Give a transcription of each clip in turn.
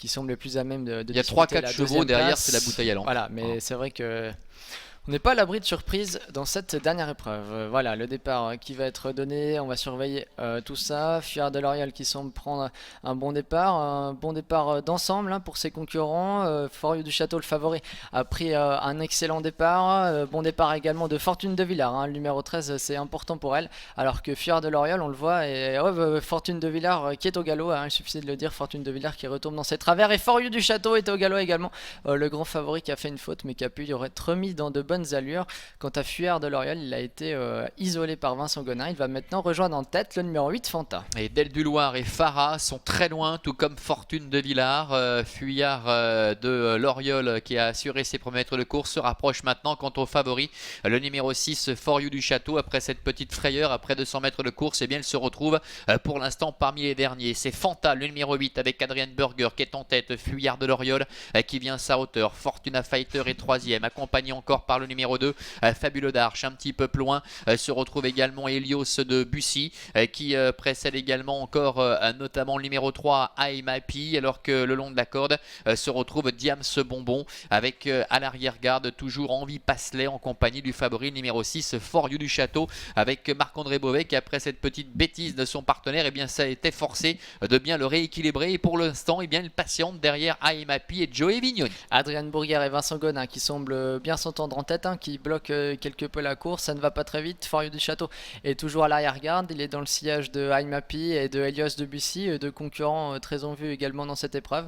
qui semblent les plus à même de Il y a disputer 3-4 la chevaux deuxième derrière, place. c'est la bouteille à l'encre. Voilà, mais c'est vrai que on n'est pas à l'abri de surprise dans cette dernière épreuve. Voilà, le départ qui va être donné, on va surveiller tout ça. Fuyard de L'Oréal qui semble prendre un bon départ d'ensemble hein, pour ses concurrents. Forieux du Château, le favori, a pris un excellent départ. Bon départ également de Fortune de Villars, hein, le numéro 13, c'est important pour elle. Alors que Fuyard de L'Oréal, on le voit, et Fortune de Villars qui est au galop, hein, il suffisait de le dire, Fortune de Villars qui retombe dans ses travers. Et Forieux du Château est au galop également, le grand favori qui a fait une faute mais qui a pu être remis dans de bonnes allures. Quant à Fuyard de L'Oréal, il a été isolé par Vincent Gonin. Il va maintenant rejoindre en tête le numéro 8 Fanta. Et Del du Loir et Farah sont très loin, tout comme Fortune de Villars. Fuyard de L'Oriol qui a assuré ses premiers mètres de course se rapproche maintenant. Quant au favori, le numéro 6 For You du Château, après cette petite frayeur, après 200 mètres de course, eh bien, il se retrouve pour l'instant parmi les derniers. C'est Fanta, le numéro 8, avec Adrien Burger qui est en tête. Fuyard de L'Oriol qui vient à sa hauteur. Fortuna Fighter est troisième, accompagné encore par le numéro 2, Fabuleux d'Arche. Un petit peu plus loin se retrouve également Helios de Bussy qui précède également encore notamment le numéro 3, I'm Happy, alors que le long de la corde se retrouve Diams Bonbon avec à l'arrière-garde toujours Envie Passelet en compagnie du favori numéro 6 For You du Château, avec Marc-André Beauvais qui, après cette petite bêtise de son partenaire, eh bien, ça a été forcé de bien le rééquilibrer, et pour l'instant eh bien, il patiente derrière I'm Happy et Joey Vignoni. Adrien Bourguer et Vincent Gonin qui semblent bien s'entendre en tête, hein, qui bloquent quelque peu la course. Ça ne va pas très vite. Forieux du Château est toujours à l'arrière-garde. Il est dans le sillage de I'm Happy et de Helios de Bussy, deux concurrents très en vue également dans cette épreuve.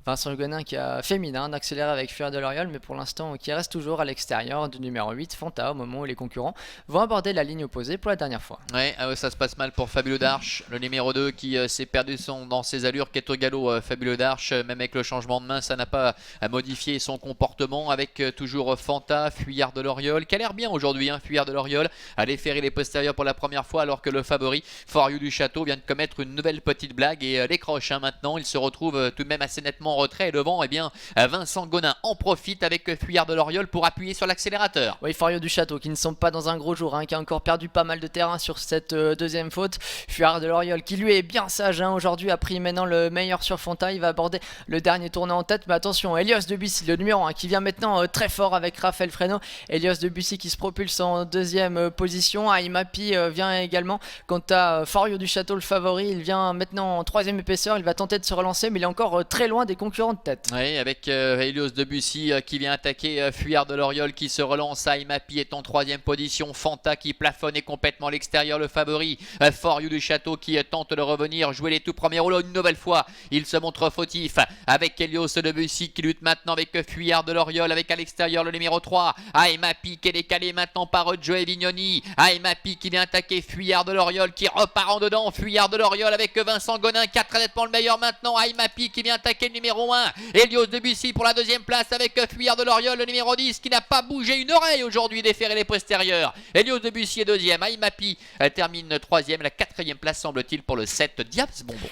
Vincent Gonin qui a fait mine d'accélérer avec Fuyard de L'Oriol, mais pour l'instant qui reste toujours à l'extérieur du numéro 8 Fanta, au moment où les concurrents vont aborder la ligne opposée pour la dernière fois. Ouais, ça se passe mal pour Fabuleux d'Arche, le numéro 2 qui s'est perdu dans ses allures, qui est au galop. Fabuleux d'Arche, même avec le changement de main, ça n'a pas modifié son comportement, avec toujours Fanta, Fuyard de L'Oriol, qui a l'air bien aujourd'hui, hein, Fuyard de L'Oriol, à déférer les postérieurs pour la première fois, alors que le favori, For You du Château, vient de commettre une nouvelle petite blague et décroche maintenant. Il se retrouve tout de même assez nettement en retrait, et devant, eh bien, Vincent Gonin en profite avec Fuyard de L'Oriol pour appuyer sur l'accélérateur. Oui, Forieux du Château qui ne semble pas dans un gros jour, hein, qui a encore perdu pas mal de terrain sur cette deuxième faute. Fuyard de L'Oriol qui lui est bien sage, hein, aujourd'hui, a pris maintenant le meilleur sur Fanta. Il va aborder le dernier tournant en tête, mais attention, Helios de Bussy, le numéro 1 qui vient maintenant très fort avec Raphaël Fresno. Helios de Bussy qui se propulse en deuxième position. I'm Happy vient également. Quant à Forieux du Château, le favori, il vient maintenant en troisième épaisseur. Il va tenter de se relancer, mais il est encore très loin des concurrents de tête. Oui, avec Helios de Bussy qui vient attaquer Fuyard de L'Oriol qui se relance. I'm Happy est en troisième position. Fanta qui plafonne et complètement à l'extérieur, le favori. For You du Château qui tente de revenir, jouer les tout premiers rouleaux une nouvelle fois. Il se montre fautif avec Helios de Bussy qui lutte maintenant avec Fuyard de L'Oriol, avec à l'extérieur le numéro 3. I'm Happy qui est décalé maintenant par Joey Vignoni. I'm Happy qui vient attaquer Fuyard de L'Oriol qui repart en dedans. Fuyard de L'Oriol avec Vincent Gonin qui a très nettement le meilleur maintenant. I'm Happy qui vient attaquer le numéro 1. Helios de Bussy pour la deuxième place avec Fuyard de L'Oriol, le numéro 10 qui n'a pas bougé une oreille aujourd'hui, déférer les postérieurs. Helios de Bussy est deuxième. I'm Happy termine troisième. La quatrième place semble-t-il pour le 7 Diams Bonbon.